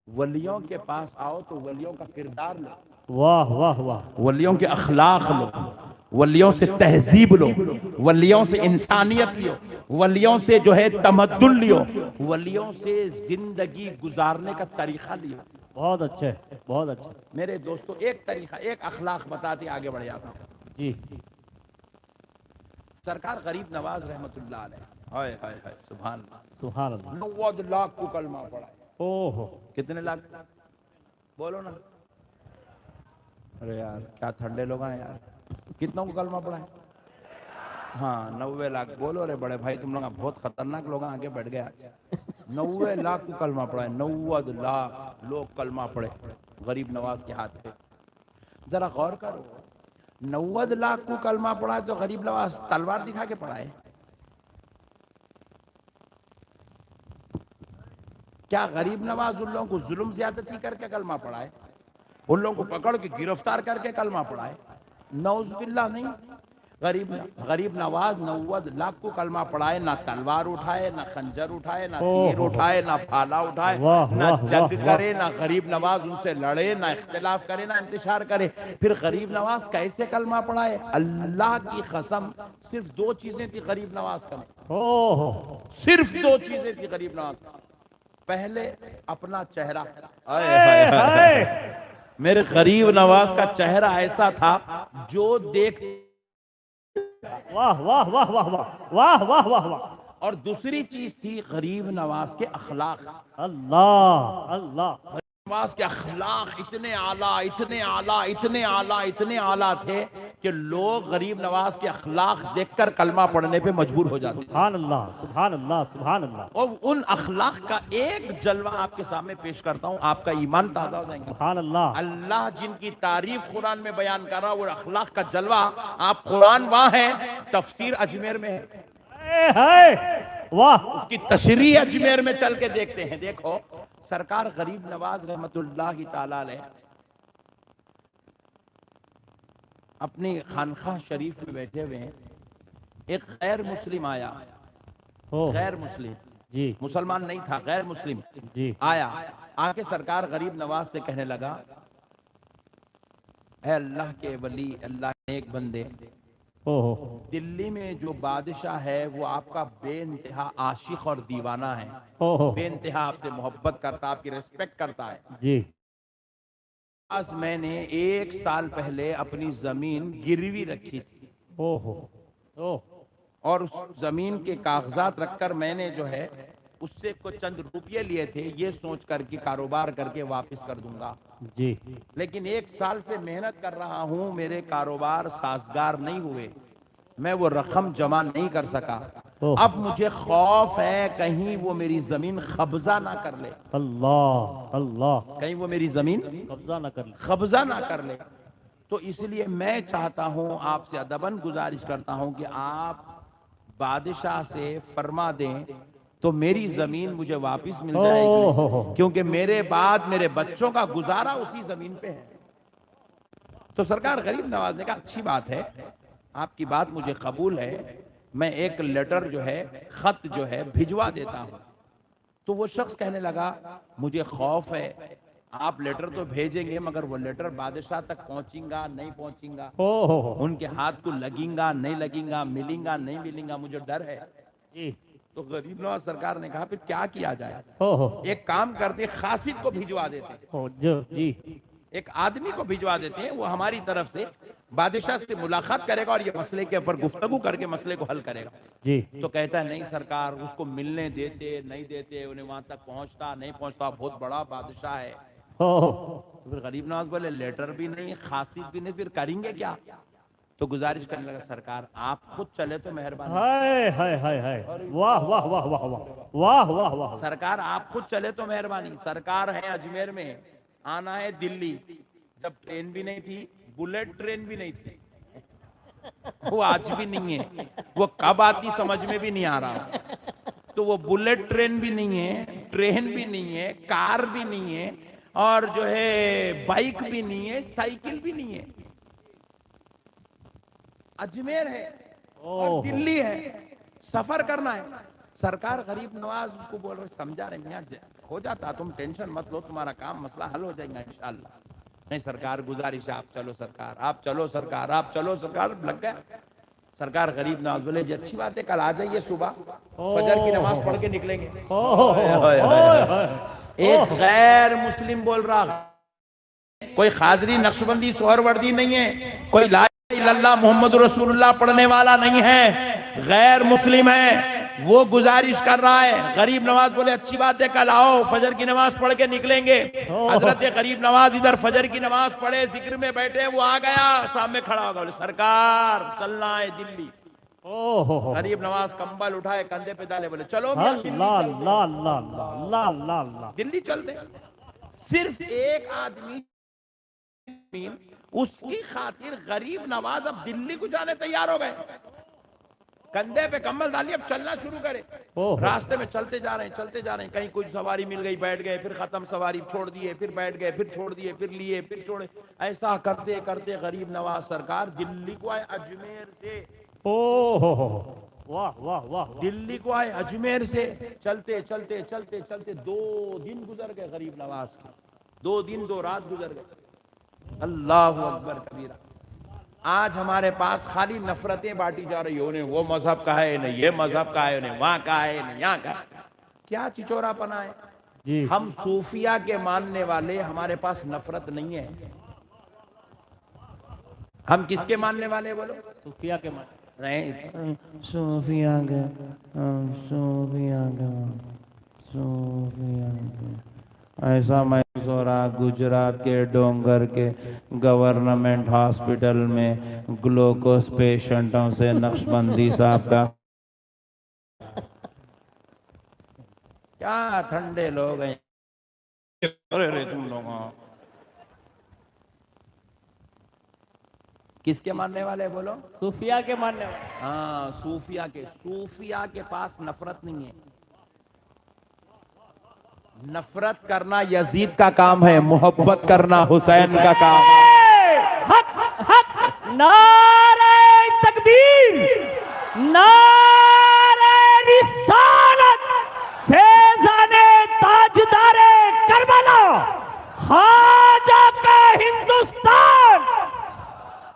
ولیوں کے پاس آؤ تو ولیوں کا کردار لو، واہ واہ واہ، ولیوں کے اخلاق لو، ولیوں سے تہذیب لو، ولیوں سے انسانیت لو، ولیوں سے جو ہے تمدن لیو، ولیوں سے زندگی گزارنے کا طریقہ لیو۔ بہت اچھے، بہت اچھے، میرے دوستو ایک طریقہ، ایک اخلاق بتاتے آگے بڑھ جاتا ہوں۔ جی سرکار غریب نواز رحمت اللہ علیہ، ہائے ہائے ہائے سبحان اللہ، سبحان اللہ، 90 لاکھ کو کلمہ پڑھا ہے۔ او ہو، کتنے لاکھ بولو نا؟ ارے یار کیا ٹھنڈے لوگ ہیں یار، کتنوں کو کلمہ پڑھا ہے؟ ہاں 90 لاکھ بولو رے بڑے بھائی، تم لوگ بہت خطرناک لوگ آگے بڑھ گئے آج۔ 90 لاکھ کو کلمہ پڑھا ہے، 90 لاکھ لوگ کلمہ پڑھے غریب نواز کے ہاتھ پہ۔ ذرا غور کرو، 90 لاکھ کو کلمہ پڑھا ہے تو غریب نواز تلوار دکھا کے پڑھا ہے؟ کیا غریب نواز ان لوگوں کو ظلم زیادتی کر کے کلمہ پڑھا ہے؟ ان لوگوں کو پکڑ کے گرفتار کر کے کلمہ پڑھا ہے؟ نعوذ باللہ نہیں۔ غریب نواز 90 لاکھ کو کلمہ پڑھائے، نہ تلوار اٹھائے، نہ خنجر اٹھائے، نہ تیر اٹھائے، نہ پھالا اٹھائے، واہ نہ واہ جنگ واہ کرے، نہ غریب نواز ان سے لڑے، نہ اختلاف کرے، نہ انتشار کرے۔ پھر غریب نواز کیسے کلمہ پڑھائے؟ اللہ کی قسم صرف 2 چیزیں تھی غریب نواز کا، او ہو، صرف 2 چیزیں تھی غریب نواز کا۔ پہلے اپنا چہرہ، ہائے ہائے، میرے غریب نواز کا چہرہ ایسا تھا جو دیکھ، واہ واہ واہ واہ واہ واہ واہ واہ واہ، اور دوسری چیز تھی غریب نواز کے اخلاق۔ اللہ اللہ، نواز کے اخلاق اتنے اعلیٰ، اتنے اعلیٰ، اتنے اعلیٰ، اتنے اعلیٰ تھے کہ لوگ غریب نواز کے اخلاق دیکھ کر کلمہ پڑھنے پہ مجبور ہو جاتے تھے۔ سبحان اللہ، سبحان اللہ، سبحان اللہ، اور ان اخلاق کا ایک جلوہ آپ کے سامنے پیش کرتا ہوں، آپ کا ایمان تازہ ہو جائیں گے۔ سبحان اللہ، اللہ جن کی تعریف قرآن میں بیان کر رہا، وہ اخلاق کا جلوہ آپ قرآن وہاں ہے، تفسیر اجمیر میں ہے، ہائے ہائے، واہ، اس کی تشریح اجمیر میں چل کے دیکھتے ہیں۔ دیکھو سرکار غریب نواز رحمت اللہ تعالی علیہ اپنی خانقاہ شریف میں بیٹھے ہوئے ہیں، ایک غیر مسلم آیا، او غیر مسلم، جی مسلمان نہیں تھا، غیر مسلم جی، آیا، آ کے سرکار غریب نواز سے کہنے لگا، اے اللہ کے ولی، اللہ کے ایک بندے، او ہو، دلی میں جو بادشاہ ہے وہ آپ کا بے انتہا عاشق اور دیوانہ ہے، او ہو، بے انتہا آپ سے محبت کرتا، آپ کی ریسپیکٹ کرتا ہے۔ جی، آج میں نے 1 سال پہلے اپنی زمین گروی رکھی تھی، او ہو، او، اور اس زمین کے کاغذات رکھ کر میں نے جو ہے اس سے کچھ چند روپیے لیے تھے، یہ سوچ کر کہ کاروبار کر کے واپس کر دوں گا، جی، لیکن 1 سال سے محنت کر رہا ہوں، میرے کاروبار سازگار نہیں ہوئے، میں وہ رقم جمع نہیں کر سکا۔ اوہ، اب مجھے خوف ہے کہیں وہ میری زمین قبضہ نہ کر لے، اللہ اللہ، کہیں وہ میری زمین قبضہ نہ کر لے، قبضہ نہ کر لے۔ تو اس لیے میں چاہتا ہوں، آپ سے ادباً گزارش کرتا ہوں کہ آپ بادشاہ سے فرما دیں تو میری زمین مجھے واپس مل جائے گی، کیونکہ میرے بعد میرے بچوں کا گزارا اسی زمین پہ ہے۔ تو سرکار غریب نواز نے کہا اچھی بات ہے، آپ کی بات مجھے قبول ہے، میں ایک لیٹر جو ہے، خط جو ہے بھجوا دیتا ہوں۔ تو وہ شخص کہنے لگا مجھے خوف ہے، آپ لیٹر تو بھیجیں گے مگر وہ لیٹر بادشاہ تک پہنچیں گا نہیں پہنچیں گا، او ہو، ان کے ہاتھ کو لگیں گا نہیں لگیں گا، ملیں گا نہیں ملیں گا، مجھے ڈر ہے۔ جی، تو غریب نواز سرکار نے کہا پھر کیا کیا جائے؟ او ہو، ایک کام کرتے، قاصد کو بھجوا دیتے، او جو، جی، ایک آدمی کو بھجوا دیتے ہیں، وہ ہماری طرف سے بادشاہ سے ملاقات کرے گا اور یہ مسئلے کے اوپر گفتگو کر کے مسئلے کو حل کرے گا۔ جی، تو کہتا ہے نہیں سرکار، اس کو ملنے دیتے نہیں دیتے، انہیں وہاں تک پہنچتا نہیں پہنچتا، بہت بڑا بادشاہ ہے۔ او ہو، تو پھر غریب نواز بولے لیٹر بھی نہیں، قاصد بھی نہیں، پھر کریں گے کیا؟ تو گزارش کرنے لگا سرکار آپ خود چلے تو مہربانی، ہائے ہائے ہائے ہائے، واہ واہ واہ واہ واہ، واہ واہ واہ، سرکار آپ خود چلے تو مہربانی۔ سرکار ہے اجمیر میں، آنا ہے دلی، جب ٹرین بھی نہیں تھی، بلیٹ ٹرین بھی نہیں تھی، وہ آج بھی نہیں ہے، وہ کب آتی سمجھ میں بھی نہیں آ رہا۔ تو وہ بلیٹ ٹرین بھی نہیں ہے، ٹرین بھی نہیں ہے، کار بھی نہیں ہے، اور جو ہے بائک بھی نہیں ہے، سائیکل بھی نہیں ہے، اجمیر ہے اور او دلی ہے، سفر کرنا ہے۔ سرکار غریب نواز کو بول رہے سمجھا رہے ہیں، ہو جاتا, تم ٹینشن مت لو, تمہارا کام مسئلہ حل ہو جائے گا انشاءاللہ. نہیں سرکار گزارش ہے, آپ چلو سرکار, آپ چلو سرکار, آپ چلو سرکار. لگ گیا سرکار غریب نواز. بولے جی اچھی بات ہے, کل آ جائیے صبح, فجر کی نماز پڑھ کے نکلیں گے. ایک غیر مسلم بول رہا, کوئی قادری نقشبندی سہروردی نہیں ہے, کوئی لا الہ الا اللہ محمد رسول اللہ پڑھنے والا نہیں ہے, غیر مسلم ہے, وہ گزارش کر رہا ہے. غریب نواز بولے اچھی بات ہے, کل آؤ, فجر کی نماز پڑھ کے نکلیں گے. حضرت غریب نواز ادھر فجر کی نماز پڑھے, ذکر میں بیٹھے, وہ آ گیا, سامنے کھڑا ہوگا, بولے سرکار چلنا ہے دلی. غریب نواز کمبل اٹھائے, کندھے پہ ڈالے, بولے چلو دلی چلتے. صرف ایک آدمی اس کی خاطر غریب نواز اب دلی کو جانے تیار ہو گئے. کندھے پہ کمبل ڈالی, اب چلنا شروع کرے. راستے میں چلتے جا رہے ہیں, کہیں کچھ سواری مل گئی, بیٹھ گئے, پھر ختم سواری, چھوڑ دیے, پھر بیٹھ گئے, پھر چھوڑ دیے, پھر لیے, پھر چھوڑے. ایسا کرتے کرتے غریب نواز سرکار دلی کو آئے اجمیر سے. واہ واہ واہ, دلی کو آئے اجمیر سے. چلتے چلتے چلتے چلتے 2 دن گزر گئے غریب نواز کے, 2 دن 2 رات گزر گئے. اللہ اکبر کبیرہ. آج ہمارے پاس خالی نفرتیں بانٹی جا رہی ہو, وہ مذہب کا ہے نہیں, یہ مذہب کا ہے نہیں, وہاں کا ہے نہیں, یہاں کا. کیا چچورا پنا ہے. ہم صوفیہ کے ماننے والے, ہمارے پاس نفرت نہیں ہے. ہم کس کے ماننے والے بولو؟ صوفیہ کے ماننے. نہیں, صوفیہ کے, صوفیہ کے. ایسا محسوس ہو رہا گجرات کے ڈونگر کے گورنمنٹ ہاسپٹل میں گلوکوز پیشنٹوں سے نقشبندی صاحب کا. کیا ٹھنڈے لوگ ہیں تم لوگ. کس کے ماننے والے بولو؟ صوفیہ کے ماننے والے. ہاں صوفیہ کے پاس نفرت نہیں ہے. نفرت کرنا یزید کا کام ہے, محبت کرنا حسین کا کام ہے. حق حق, نعرہ تکبیر, نعرہ رسالت, فیضان تاجدار کربلا, خواجہ کا ہندوستان.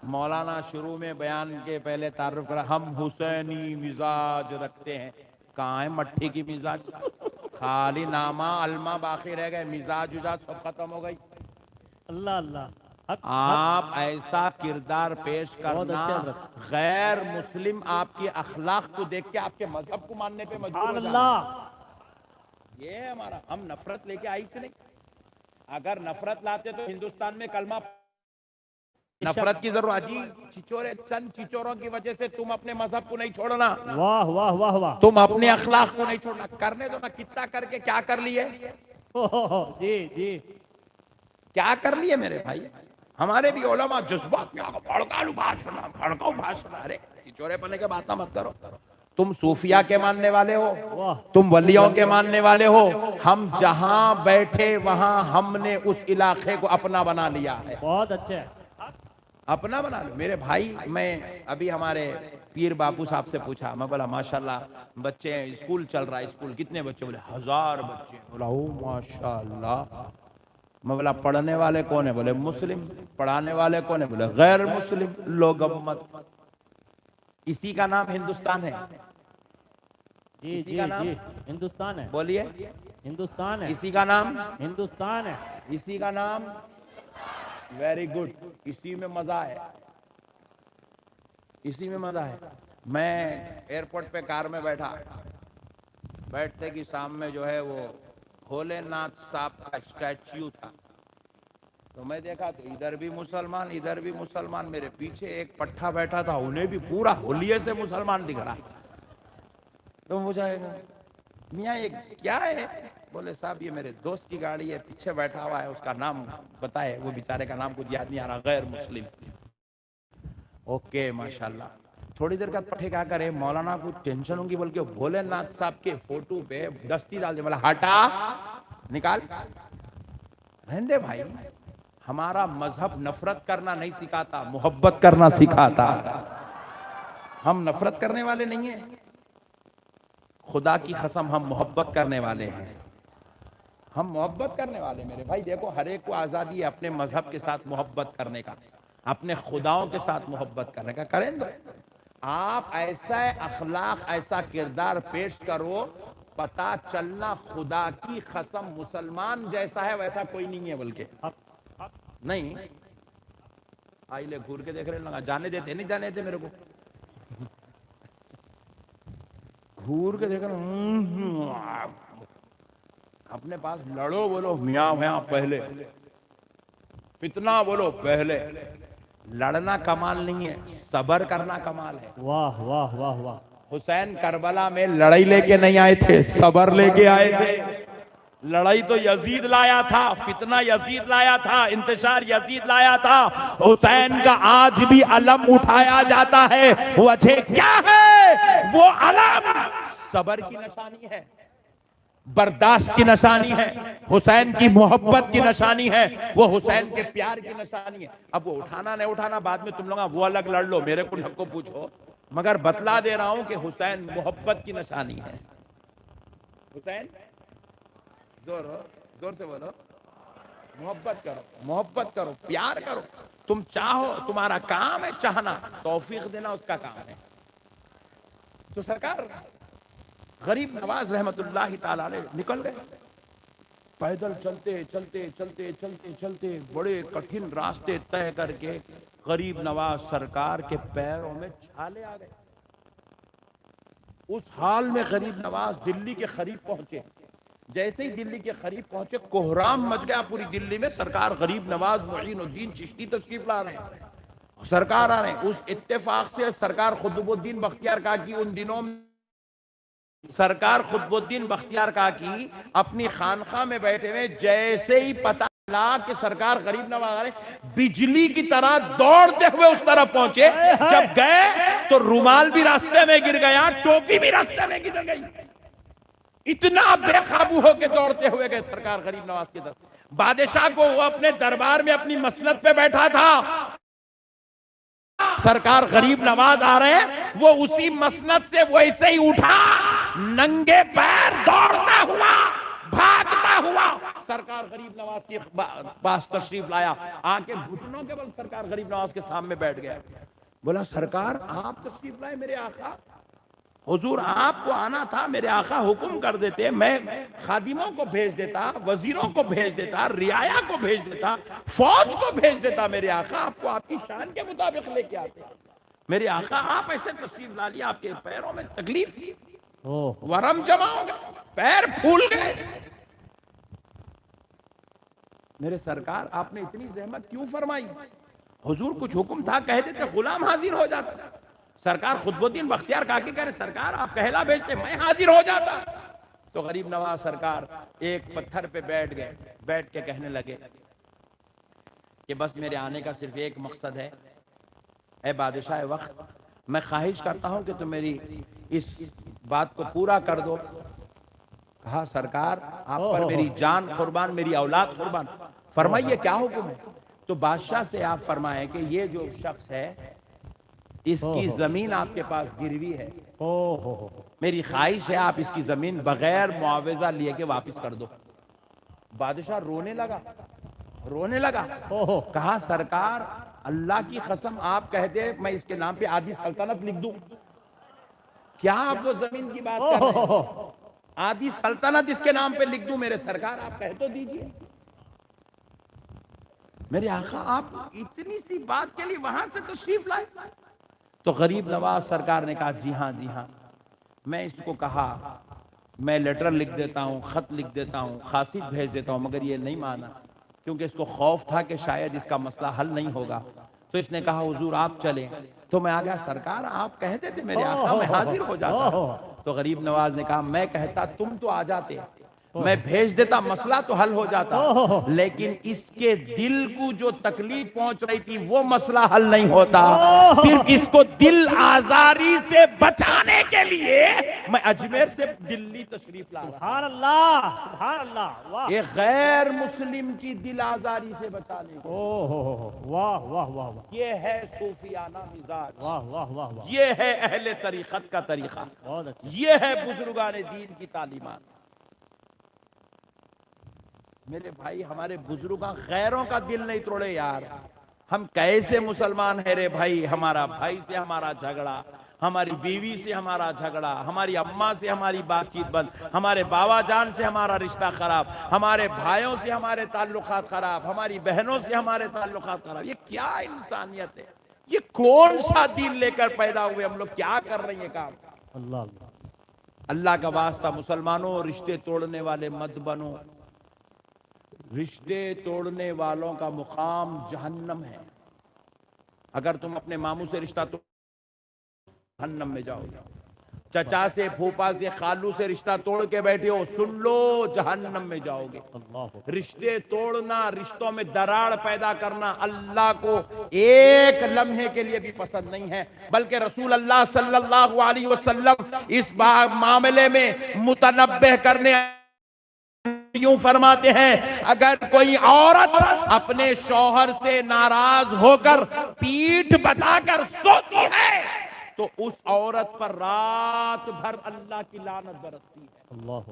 مولانا شروع میں بیان کے پہلے تعارف کرا, ہم حسینی مزاج رکھتے ہیں. کہاں ہے مٹھی کی مزاج؟ خالی نامہ علمہ باقی رہ گئے, مزاج سب ختم ہو گئی. اللہ اللہ. آپ ایسا کردار پیش کرنا, غیر مسلم آپ کی اخلاق کو دیکھ کے آپ کے مذہب کو ماننے پہ مجبور ہو جانا. یہ ہمارا, ہم نفرت لے کے آئی تھی نہیں. اگر نفرت لاتے تو ہندوستان میں کلمہ. نفرت کی ضرورت جی, چچورے چند چچوروں کی وجہ سے تم اپنے مذہب کو نہیں چھوڑنا. واہ واہ واہ واہ. تم اپنے اخلاق کو نہیں چھوڑنا. کرنے دو نا, کتنا کر کے کیا کر لیے. جی جی, کیا کر لیے میرے بھائی. ہمارے بھی علماء جذبات میں بھڑکالو بھاشن, بھڑکاؤ بھاشن. ارے چچورے پنے کے باتیں مت کرو. تم صوفیہ کے ماننے والے ہو, تم ولیوں کے ماننے والے ہو. ہم جہاں بیٹھے وہاں ہم نے اس علاقے کو اپنا بنا لیا ہے. بہت اچھا ہے, اپنا بنا لو میرے بھائی. میں ابھی ہمارے پیر باپو صاحب سے پوچھا, میں بولا ماشاءاللہ بچے ہیں, اسکول چل رہا ہے, اسکول کتنے بچے؟ بولے 1000 بچے. بولا او ماشاءاللہ. میں بولا پڑھنے والے کون ہیں؟ بولے مسلم. پڑھانے والے کون ہیں؟ بولے غیر مسلم. لوگ مت. اسی کا نام ہندوستان ہے. جی جی جی, ہندوستان ہے. بولیے ہندوستان ہے. اسی کا نام ہندوستان ہے. اسی کا نام. Very good. اسی میں مزہ ہے, اسی میں مزہ ہے. میں ایئرپورٹ پہ کار میں بیٹھا, بیٹھتے کہ سامنے جو ہے وہ بھولے ناتھ صاحب کا اسٹیچو تھا. تو میں دیکھا تو ادھر بھی مسلمان, ادھر بھی مسلمان. میرے پیچھے ایک پٹھا بیٹھا تھا, انہیں بھی پورا ہولیے سے مسلمان دکھ رہا. تو مجھے میاں یہ کیا ہے؟ بولے صاحب یہ میرے دوست کی گاڑی ہے, پیچھے بیٹھا ہوا ہے, اس کا نام بتائے. وہ بیچارے کا نام کچھ یاد نہیں آ رہا, غیر مسلم. اوکے ماشاءاللہ. تھوڑی دیر کا پٹھے کیا کرے, مولانا کو ٹینشن ہوں گی بلکہ بھولے ناتھ صاحب کے فوٹو پہ دستی ڈال دے. بولا ہٹا, نکال. رہندے بھائی, ہمارا مذہب نفرت کرنا نہیں سکھاتا, محبت کرنا سکھاتا. ہم نفرت کرنے والے نہیں ہیں, خدا کی قسم ہم محبت کرنے والے ہیں. ہم محبت کرنے والے میرے بھائی، دیکھو ہر ایک کو آزادی ہے اپنے مذہب کے ساتھ محبت کرنے کا، اپنے خداؤں کے ساتھ محبت کرنے کا، کریں دو۔ آپ ایسا اخلاق ایسا کردار پیش کرو، پتا چلنا خدا کی قسم مسلمان جیسا ہے ویسا کوئی نہیں ہے، بلکہ نہیں آئی لے گھور کے دیکھ رہے لگا جانے دیتے نہیں جانے دیتے میرے کو، گھور کے دیکھ رہے اپنے پاس لڑو بولو میاں میاں پہلے، فتنہ بولو پہلے، لڑنا کمال نہیں ہے، صبر کرنا کمال ہے۔ واہ واہ واہ واہ، حسین کربلا میں لڑائی لے کے نہیں آئے تھے، صبر لے کے آئے تھے۔ لڑائی تو یزید لایا تھا، فتنہ یزید لایا تھا، انتشار یزید لایا تھا۔ حسین کا آج بھی علم اٹھایا جاتا ہے، وجہ کیا ہے؟ وہ علم صبر کی نشانی ہے، برداشت کی نشانی ہے، حسین کی محبت کی نشانی ہے، وہ حسین کے پیار کی نشانی ہے۔ اب وہ اٹھانا نہیں اٹھانا بعد میں تم لوگا وہ الگ لڑ لو، میرے کو نہ کو پوچھو، مگر بتلا دے رہا ہوں کہ حسین محبت کی نشانی ہے۔ حسین زور سے بولو، محبت کرو، محبت کرو، پیار کرو، تم چاہو، تمہارا کام ہے چاہنا، توفیق دینا اس کا کام ہے۔ تو سرکار غریب نواز رحمت اللہ تعالی علیہ نکل گئے، پیدل چلتے چلتے چلتے چلتے چلتے بڑے کٹھن راستے طے کر کے غریب نواز سرکار کے پیروں میں چھالے آ گئے۔ اس حال میں غریب نواز دلی کے قریب پہنچے، جیسے ہی دلی کے قریب پہنچے کوہرام مچ گیا پوری دلی میں، سرکار غریب نواز معین الدین چشتی تشریف لا رہے ہیں، سرکار آ رہے ہیں۔ اس اتفاق سے سرکار قطب الدین بختیار کاکی ان دنوں میں سرکار قطب الدین بختیار کاکی اپنی خانقاہ میں بیٹھے ہوئے، جیسے ہی پتہ چلا کہ سرکار غریب نواز آ رہے ہیں، بجلی کی طرح دوڑتے ہوئے اس طرف پہنچے۔ جب گئے تو رومال بھی راستے میں گر گیا، ٹوپی بھی راستے میں گر گئی، اتنا بے قابو ہو کے دوڑتے ہوئے گئے سرکار غریب نواز کی طرف۔ بادشاہ کو وہ اپنے دربار میں اپنی مسند پہ بیٹھا تھا، سرکار غریب نواز آ رہے ہیں، وہ اسی مسند سے ویسے ہی اٹھا، ننگے پیر دوڑتا ہوا بھاگتا ہوا سرکار غریب نواز کے پاس تشریف لایا، آ کے گھٹنوں کے بل سرکار غریب نواز کے سامنے بیٹھ گیا۔ بولا سرکار آپ تشریف لائے میرے آقا، حضور آپ کو آنا تھا، میرے آقا حکم کر دیتے، میں خادموں کو بھیج دیتا، وزیروں کو بھیج دیتا، رعایا کو بھیج دیتا، فوج کو بھیج دیتا، میرے آقا آپ کو آپ کی شان کے مطابق لے کے آتے۔ میرے آقا آپ ایسے تشریف لا لیا، آپ کے پیروں میں تکلیف تھی، ورم جمع ہو گئے، پیر پھول گئے۔ میرے سرکار آپ نے اتنی زحمت کیوں فرمائی؟ حضور کچھ حکم تھا کہہ دیتے، غلام حاضر ہو جاتا۔ سرکار قطب الدین بختیار کاکی کہہ رہے سرکار آپ کہلا بھیجتے میں حاضر ہو جاتا۔ تو غریب نواز سرکار ایک پتھر پہ بیٹھ گئے، بیٹھ کے کہنے لگے کہ بس میرے آنے کا صرف ایک مقصد ہے، اے بادشاہ وقت، میں خواہش کرتا ہوں کہ تم میری اس بات کو پورا کر دو۔ کہا سرکار آپ پر میری جان قربان، میری اولاد قربان، فرمائیے کیا حکم ہے؟ تو بادشاہ سے آپ فرمائیں کہ یہ جو شخص ہے اس کی زمین آپ کے پاس گروی ہے، میری خواہش ہے آپ اس کی زمین بغیر معاوضہ لیے کے واپس کر دو۔ بادشاہ رونے لگا، رونے لگا، کہا سرکار اللہ کی قسم آپ کہہ دے میں اس کے نام پہ آدھی سلطنت لکھ دوں، کیا آپ وہ زمین کی بات کر رہے ہیں؟ آدھی سلطنت اس کے نام پہ لکھ دوں میرے سرکار، آپ کہہ تو دیجئے۔ میرے آقا آپ اتنی سی بات کے لیے وہاں سے تشریف لائے؟ تو غریب نواز سرکار نے کہا جی ہاں جی ہاں، میں اس کو کہا میں لیٹر لکھ دیتا ہوں، خط لکھ دیتا ہوں، قاصد بھیج دیتا ہوں، مگر یہ نہیں مانا، کیونکہ اس کو خوف تھا کہ شاید اس کا مسئلہ حل نہیں ہوگا۔ تو اس نے کہا حضور آپ چلیں، تو میں آ گیا سرکار آپ کہہ دیتے میرے آقا میں حاضر ہو جاتا۔ تو غریب نواز نے کہا میں کہتا تم تو آ جاتے، میں بھیج دیتا مسئلہ تو حل ہو جاتا، لیکن اس کے دل کو جو تکلیف پہنچ رہی تھی وہ مسئلہ حل نہیں ہوتا، صرف اس کو دل آزاری سے بچانے کے لیے میں اجمیر سے دلی تشریف لا رہا۔ سبحان اللہ، سبحان اللہ، واہ ایک غیر مسلم کی دل آزاری سے بچانے کو، واہ واہ واہ واہ، یہ ہے صوفیانہ مزاج، واہ واہ واہ واہ، یہ ہے اہل طریقت کا طریقہ، بہت اچھا، یہ ہے بزرگان دین کی تعلیمات۔ میرے بھائی ہمارے بزرگاں غیروں کا دل نہیں توڑے یار. ہم کیسے مسلمان ہیں رے بھائی؟ ہمارا بھائی سے ہمارا جھگڑا، ہماری بیوی سے ہمارا جھگڑا، ہماری اماں سے ہماری بات چیت بند، ہمارے بابا جان سے ہمارا رشتہ خراب، ہمارے بھائیوں سے ہمارے تعلقات خراب، ہماری بہنوں سے ہمارے تعلقات خراب. یہ کیا انسانیت ہے؟ یہ کون سا دین لے کر پیدا ہوئے؟ ہم لوگ کیا کر رہے ہیں یہ کام؟ اللہ اللہ. اللہ کا واسطہ مسلمانوں، رشتے توڑنے والے مت بنو. رشتے توڑنے والوں کا مقام جہنم ہے. اگر تم اپنے ماموں سے رشتہ توڑ جہنم میں جاؤ گے. چچا سے، پھوپا سے، خالو سے رشتہ توڑ کے بیٹھے ہو، سن لو جہنم میں جاؤ گے. اللہ رشتے توڑنا، رشتوں میں دراڑ پیدا کرنا اللہ کو ایک لمحے کے لیے بھی پسند نہیں ہے. بلکہ رسول اللہ صلی اللہ علیہ وسلم اس معاملے میں متنبہ کرنے یوں فرماتے ہیں، اگر کوئی عورت اپنے شوہر سے ناراض ہو کر پیٹھ بتا کر سوتی ہے تو اس عورت پر رات بھر اللہ کی لعنت برستی ہے. اللہ.